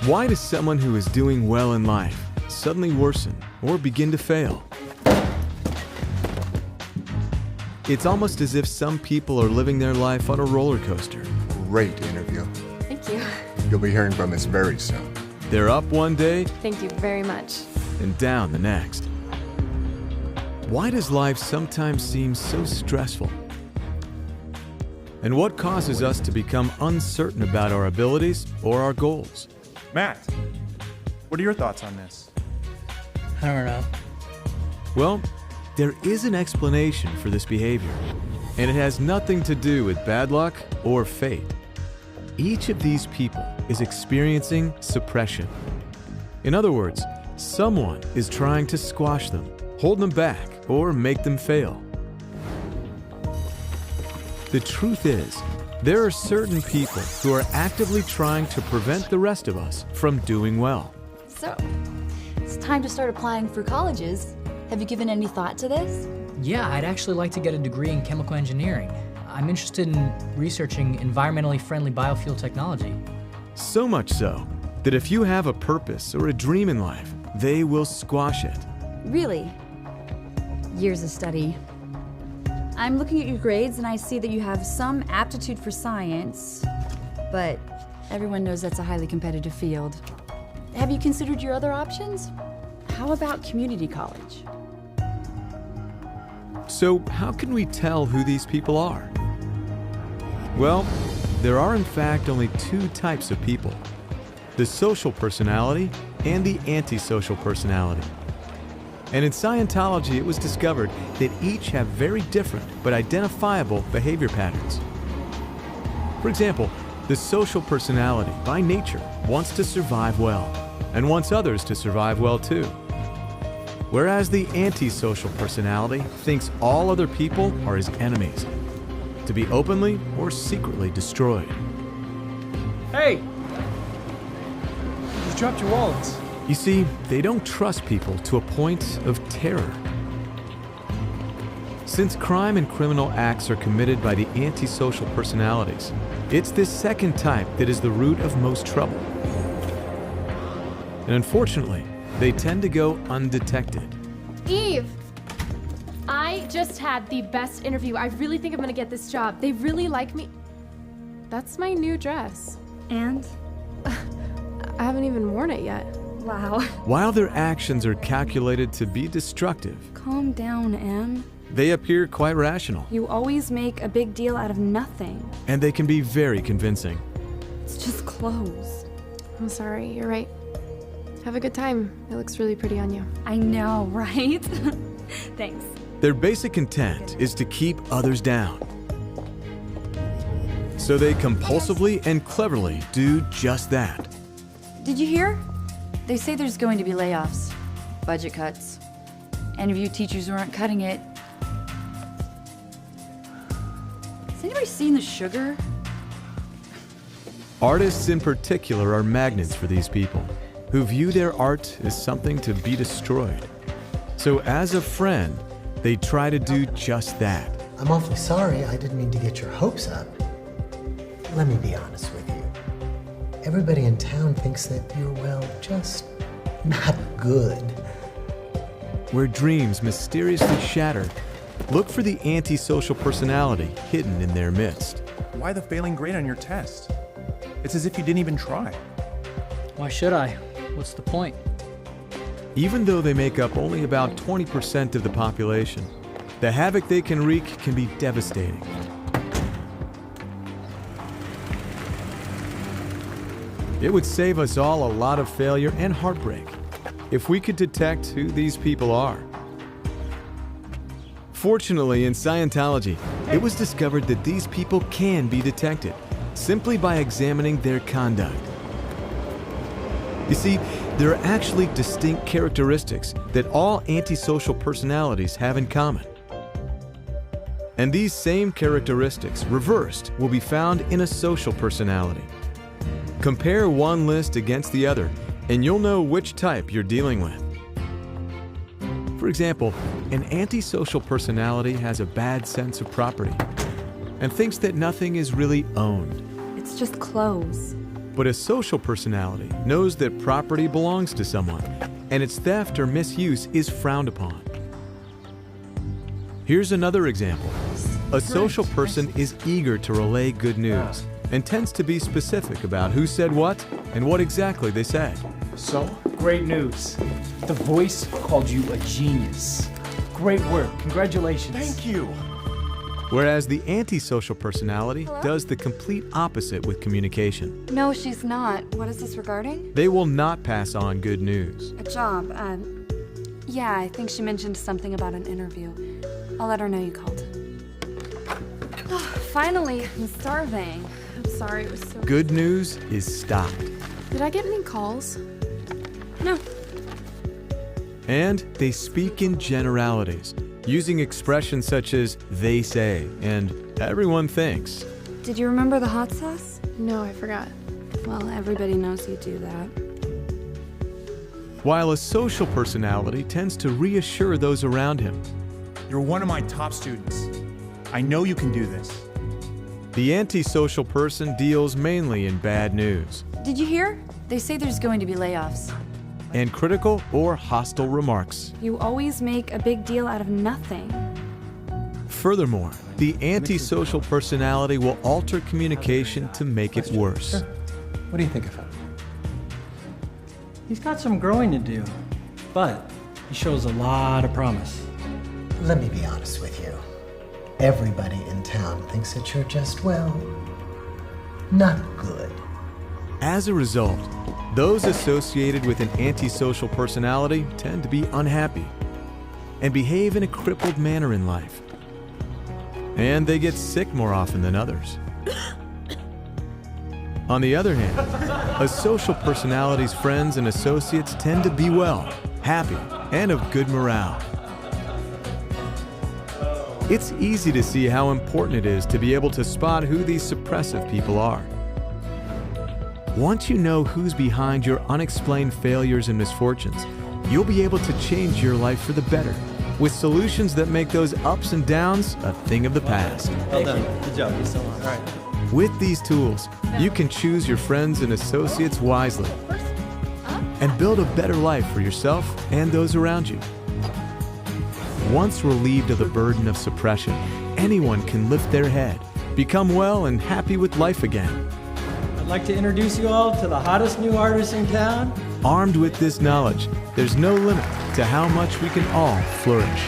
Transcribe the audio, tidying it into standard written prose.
Why does someone who is doing well in life suddenly worsen or begin to fail? It's almost as if some people are living their life on a roller coaster. Great interview. Thank you. You'll be hearing from us very soon. They're up one day Thank you very much. and down the next. Why does life sometimes seem so stressful? And what causes us to become uncertain about our abilities or our goals? Matt, what are your thoughts on this? I don't know. Well, there is an explanation for this behavior, and it has nothing to do with bad luck or fate. Each of these people is experiencing suppression. In other words, someone is trying to squash them, hold them back, or make them fail. The truth is, there are certain people who are actively trying to prevent the rest of us from doing well. So, it's time to start applying for colleges. Have you given any thought to this? Yeah, I'd actually like to get a degree in chemical engineering. I'm interested in researching environmentally friendly biofuel technology. So much so that if you have a purpose or a dream in life, they will squash it. Really? Years of study. I'm looking at your grades and I see that you have some aptitude for science, but everyone knows that's a highly competitive field. Have you considered your other options? How about community college? So how can we tell who these people are? Well, there are in fact only two types of people: the social personality and the antisocial personality. And in Scientology, it was discovered that each have very different but identifiable behavior patterns. For example, the social personality, by nature, wants to survive well and wants others to survive well too. Whereas the antisocial personality thinks all other people are his enemies, to be openly or secretly destroyed. Hey! You dropped your wallets. You see, they don't trust people to a point of terror. Since crime and criminal acts are committed by the antisocial personalities, it's this second type that is the root of most trouble. And unfortunately, they tend to go undetected. Eve! I just had the best interview. I really think I'm gonna get this job. They really like me. That's my new dress. And? I haven't even worn it yet. Wow. While their actions are calculated to be destructive, Calm down, Em. they appear quite rational, You always make a big deal out of nothing. and they can be very convincing. It's just clothes. I'm sorry, you're right. Have a good time. It looks really pretty on you. I know, right? Thanks. Their basic intent is to keep others down. So they compulsively and cleverly do just that. Did you hear? They say there's going to be layoffs, budget cuts. Any of you teachers who aren't cutting it. Has anybody seen the sugar? Artists in particular are magnets for these people, who view their art as something to be destroyed. So as a friend, they try to do just that. I'm awfully sorry, I didn't mean to get your hopes up. Let me be honest with you. Everybody in town thinks that you're, well, just not good. Where dreams mysteriously shatter, look for the antisocial personality hidden in their midst. Why the failing grade on your test? It's as if you didn't even try. Why should I? What's the point? Even though they make up only about 20% of the population, the havoc they can wreak can be devastating. It would save us all a lot of failure and heartbreak if we could detect who these people are. Fortunately, in Scientology, it was discovered that these people can be detected simply by examining their conduct. You see, there are actually distinct characteristics that all antisocial personalities have in common. And these same characteristics, reversed, will be found in a social personality. Compare one list against the other, and you'll know which type you're dealing with. For example, an antisocial personality has a bad sense of property and thinks that nothing is really owned. It's just clothes. But a social personality knows that property belongs to someone, and its theft or misuse is frowned upon. Here's another example. A social person is eager to relay good news and tends to be specific about who said what and what exactly they said. So, great news. The Voice called you a genius. Great work. Congratulations. Thank you. Whereas the antisocial personality does the complete opposite with communication. No, she's not. What is this regarding? They will not pass on good news. A job. Yeah, I think she mentioned something about an interview. I'll let her know you called. Oh, finally, I'm starving. I'm sorry, it was so... Good news is stopped. Did I get any calls? No. And they speak in generalities, using expressions such as they say and everyone thinks. Did you remember the hot sauce? No, I forgot. Well, everybody knows you do that. While a social personality tends to reassure those around him. You're one of my top students. I know you can do this. The antisocial person deals mainly in bad news Did you hear? They say there's going to be layoffs. and critical or hostile remarks. You always make a big deal out of nothing. Furthermore, the antisocial personality will alter communication to make it worse. What do you think of him? He's got some growing to do, but he shows a lot of promise. Let me be honest with you. Everybody in town thinks that you're just, well, not good. As a result, those associated with an antisocial personality tend to be unhappy and behave in a crippled manner in life. And they get sick more often than others. On the other hand, a social personality's friends and associates tend to be well, happy, and of good morale. It's easy to see how important it is to be able to spot who these suppressive people are. Once you know who's behind your unexplained failures and misfortunes, you'll be able to change your life for the better with solutions that make those ups and downs a thing of the past. Well done. Good job. You're so on. All right. With these tools, you can choose your friends and associates wisely and build a better life for yourself and those around you. Once relieved of the burden of suppression, anyone can lift their head, become well and happy with life again. I'd like to introduce you all to the hottest new artist in town. Armed with this knowledge, there's no limit to how much we can all flourish.